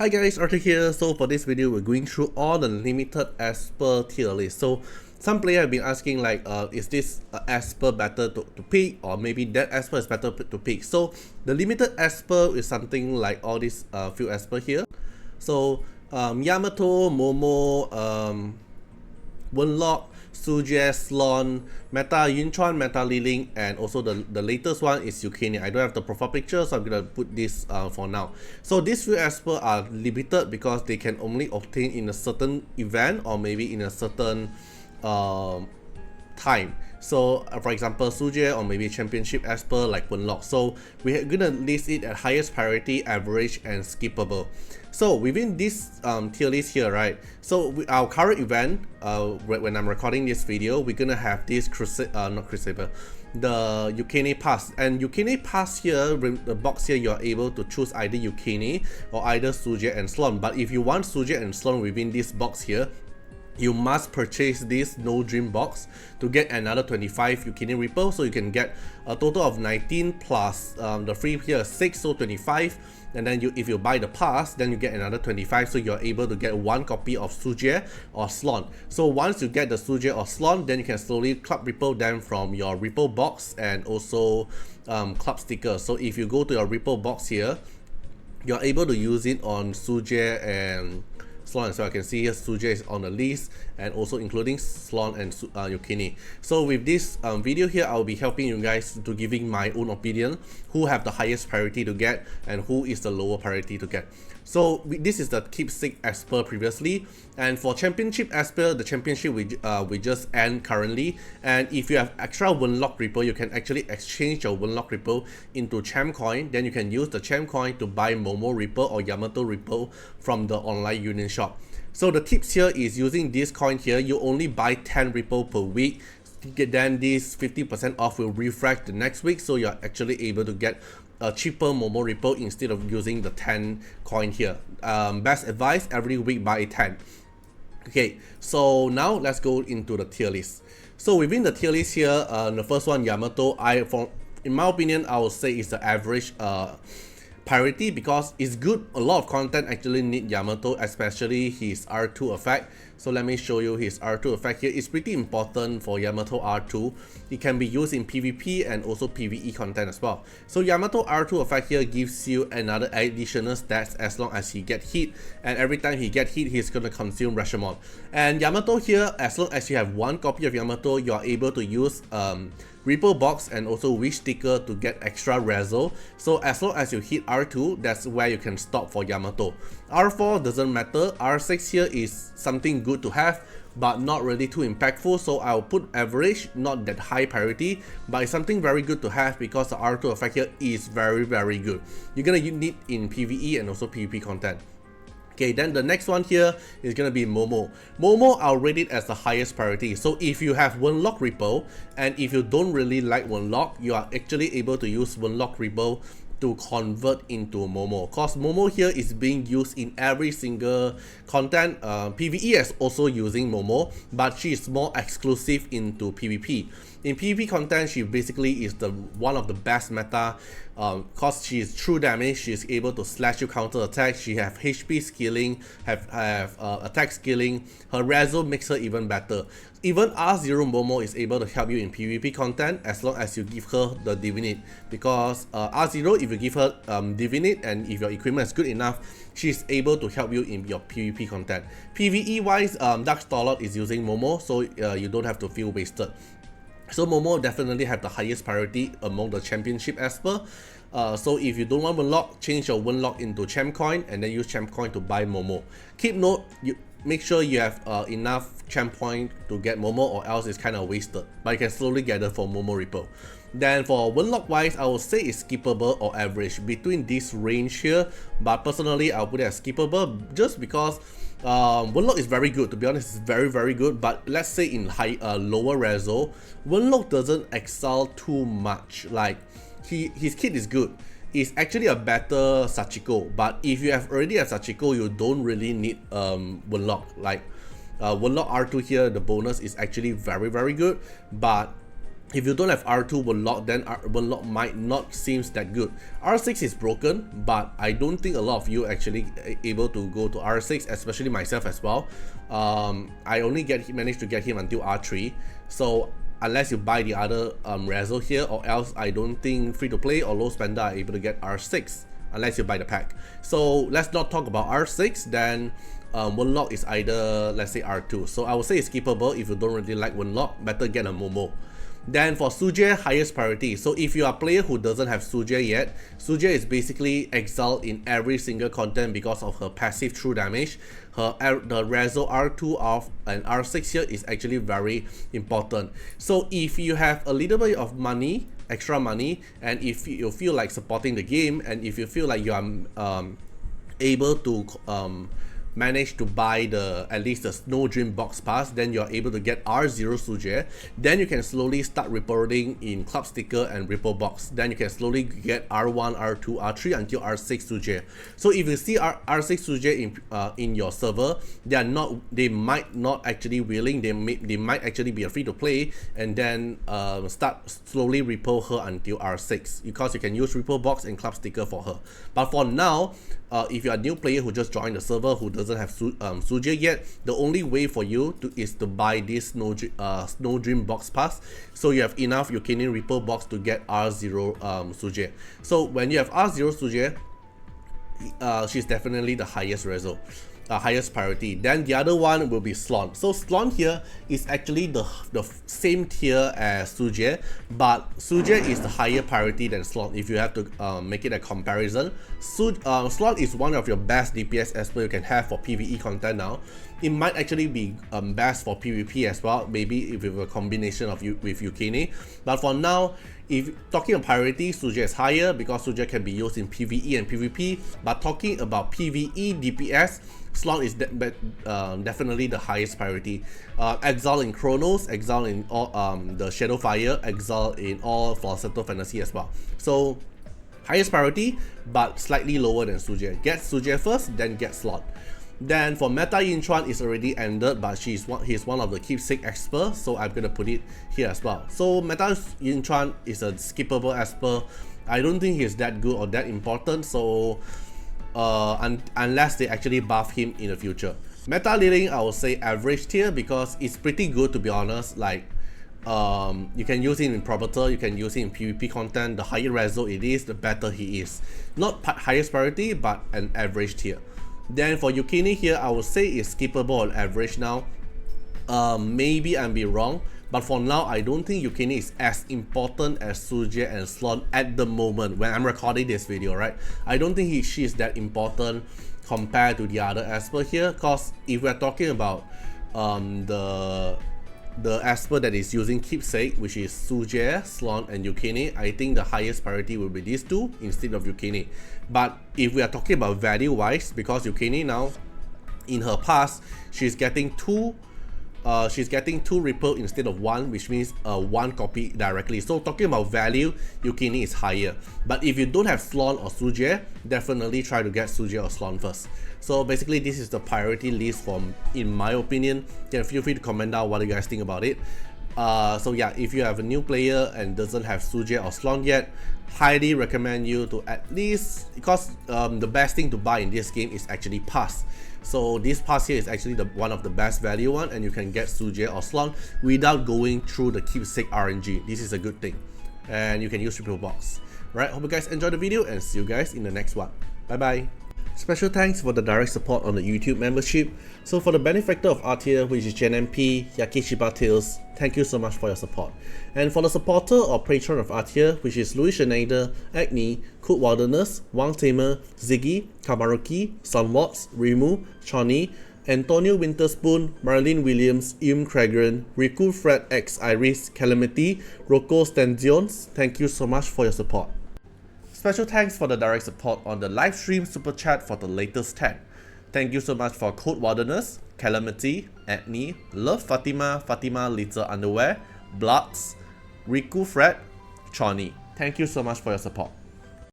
Hi guys, Artiar here. So for this video, we're going through all the limited Esper tier list. So some player have been asking like, is this Esper better to pick, or maybe that Esper is better to pick. So the limited Esper is something like all these few Esper here. So Yamato, Momo, Warlock, Shuja, Slon, Meta Yunchuan, Meta Liling, and also the latest one is Yukine. I don't have the profile picture, so I'm gonna put this for now. So these few Esper are limited because they can only obtain in a certain event or maybe in a certain time. So for example, Shuja or maybe championship Esper like Warlock. So we're gonna list it at highest priority, average, and skippable. So within this tier list here, right? So our current event, when I'm recording this video, we're gonna have this the Yukine pass. And Yukine pass here, the box here, you're able to choose either Yukine or either Shuja and Slon. But if you want Shuja and Slon within this box here, you must purchase this No Dream box to get another 25 Yukine Ripple, so you can get a total of 19 plus the free here 6, so 25. And then if you buy the pass, then you get another 25, so you're able to get one copy of Shuja or Slon. So once you get the Shuja or Slon, then you can slowly club Ripple them from your Ripple box and also club stickers. So if you go to your Ripple box here, you're able to use it on Shuja and Slon. So I can see here Shuja is on the list, and also including Slon and Yukine. So with this video here, I'll be helping you guys to giving my own opinion, who have the highest priority to get and who is the lower priority to get. So this is the keepsake Esper previously, and for championship Esper, the championship we just end currently. And if you have extra Warlock Ripple, you can actually exchange your Warlock Ripple into Champ Coin. Then you can use the Champ Coin to buy Momo Ripple or Yamato Ripple from the online union shop. So the tips here is using this coin here, you only buy 10 Ripple per week. Then this 50% off will refresh the next week, so you're actually able to get a cheaper Momo Ripple instead of using the 10 coin here. Best advice, every week buy 10. Okay, so now let's go into the tier list. So within the tier list here, the first one, Yamato, in my opinion, I would say is the average priority, because it's good. A lot of content actually need Yamato, especially his R2 effect. So let me show you his R2 effect here. It's pretty important for Yamato R2. It can be used in PvP and also PvE content as well. So Yamato R2 effect here gives you another additional stats as long as he get hit, and every time he get hit, he's gonna consume Rashomon. And Yamato here, as long as you have one copy of Yamato, you are able to use Ripple box and also wish sticker to get extra razzle. So as long as you hit R2, that's where you can stop for Yamato. R4 doesn't matter. R6 here is something good to have, but not really too impactful, so I'll put average, not that high priority, but it's something very good to have because the R2 effect here is very good. You're gonna need in PvE and also PvP content. Okay, then the next one here is gonna be Momo. Momo, I'll rate it as the highest priority. So if you have Warlock Ripple, and if you don't really like Warlock, you are actually able to use Warlock Ripple to convert into Momo, cause Momo here is being used in every single content. PvE is also using Momo, but she is more exclusive into PvP. In PvP content, she basically is the one of the best meta, cause she is true damage. She is able to slash you, counter attack. She have HP scaling, have attack scaling. Her razzle makes her even better. Even R0 Momo is able to help you in PvP content as long as you give her the Divinate, because R0, if you give her Divinate and if your equipment is good enough, she's able to help you in your PvP content. PvE wise, Dark Starlord is using Momo, so you don't have to feel wasted. So Momo definitely have the highest priority among the championship Esper. So if you don't want Warlock, change your Warlock into Champ Coin and then use Champ Coin to buy Momo. Keep note, make sure you have enough Champ Point to get Momo, or else it's kind of wasted, but you can slowly gather for Momo Ripple. Then for Warlock wise, I would say it's skippable or average, between this range here, but personally I'll put it as skippable just because Warlock is very good. To be honest, it's very good, but let's say in lower reso, Warlock doesn't excel too much. Like his kit is good. It's actually a better Sachiko, but if you have already a Sachiko, you don't really need Warlock. Like Warlock R2 here, the bonus is actually very good, but if you don't have R2 Warlock, then Warlock might not seems that good. R6 is broken, but I don't think a lot of you actually able to go to R6, especially myself as well. I only managed to get him until R3, so unless you buy the other Rezo here, or else I don't think free to play or low spender are able to get R6 unless you buy the pack. So let's not talk about R6. Then Warlock is either, let's say, R2. So I would say it's skippable. If you don't really like Warlock, better get a Momo. Then for Shuja, highest priority. So if you are a player who doesn't have Shuja yet, Shuja is basically exiled in every single content because of her passive true damage. The Rezo R2 of and R6 here is actually very important. So if you have a little bit of money, extra money, and if you feel like supporting the game, and if you feel like you are able to manage to buy at least the Snow Dream box pass, then you're able to get R0 Shuja. Then you can slowly start reporting in Club Sticker and Ripple box. Then you can slowly get R1, R2, R3 until R6 Shuja. So if you see R6 Shuja in your server, they might not actually willing, they might actually be a free to play, and then start slowly ripple her until R6, because you can use Ripple box and Club Sticker for her. But for now, if you're a new player who just joined the server who doesn't have Shuja yet, the only way for you is to buy this Snow Dream box pass, so you have enough Yukine Ripple box to get R0 Shuja. So when you have R0 Shuja, she's definitely the highest result. Highest priority. Then the other one will be Slon. So Slon here is actually the same tier as Shuja, but Shuja is the higher priority than Slon if you have to make it a comparison. Slon is one of your best DPS Esper you can have for PvE content now. It might actually be best for PvP as well, maybe if you have a combination of with Yukine. But for now, if talking of priority, Shuja is higher because Shuja can be used in PvE and PvP. But talking about PvE DPS, Slon is definitely the highest priority. Exile in Chronos, Exile in all the Shadowfire, Exile in all Falsetto Fantasy as well. So highest priority, but slightly lower than Shuja. Get Shuja first, then get Slon. Then for Meta Yinchuan is already ended, but he's one of the keepsake Esper, so I'm gonna put it here as well. So Meta Yinchuan is a skippable Esper. I don't think he's that good or that important, so unless they actually buff him in the future. Meta Liling, I would say average tier, because it's pretty good, to be honest. Like you can use him in Probator, you can use him in PvP content. The higher rezo it is, the better he is. Not highest priority, but an average tier. Then for Yukine here, I would say it's skippable on average now. Maybe I'm be wrong, but for now, I don't think Yukine is as important as Shuja and Slon at the moment when I'm recording this video, right? I don't think she is that important compared to the other Esper here, because if we're talking about the Esper that is using keepsake, which is Shuja, Slon, and Yukine, I think the highest priority will be these two instead of Yukine. But if we are talking about value wise, because Yukine now, in her past, she's getting two Ripple instead of one, which means one copy directly. So talking about value, Yukine is higher. But if you don't have Slon or Shuja, definitely try to get Shuja or Slon first. So basically, this is the priority list in my opinion. Then feel free to comment down what you guys think about it. So yeah, if you have a new player and doesn't have Shuja or Slon yet, highly recommend you to at least, because the best thing to buy in this game is actually pass. So this pass here is actually one of the best value one, and you can get Shuja or Slon without going through the keepsake RNG. This is a good thing, and you can use triple box. Right, hope you guys enjoyed the video, and see you guys in the next one. Bye bye. Special thanks for the direct support on the YouTube membership. So for the benefactor of Artiar, which is JNMP, Yakishiba Tales, thank you so much for your support. And for the supporter or patron of Artiar, which is Louis Schneider, Agni, Code Wilderness, Wang Tamer, Ziggy, Kamaruki, Sunwatts, Rimu, Chani, Antonio Winterspoon, Marlene Williams, Cragran, Riku Fred X Iris, Calamity, Rocco Stanzions, thank you so much for your support. Special thanks for the direct support on the live stream super chat for the latest tag. Thank you so much for Code Wilderness, Calamity, Agni, Love Fatima, Fatima Little Underwear, Bloods, Riku Fred, Chani. Thank you so much for your support.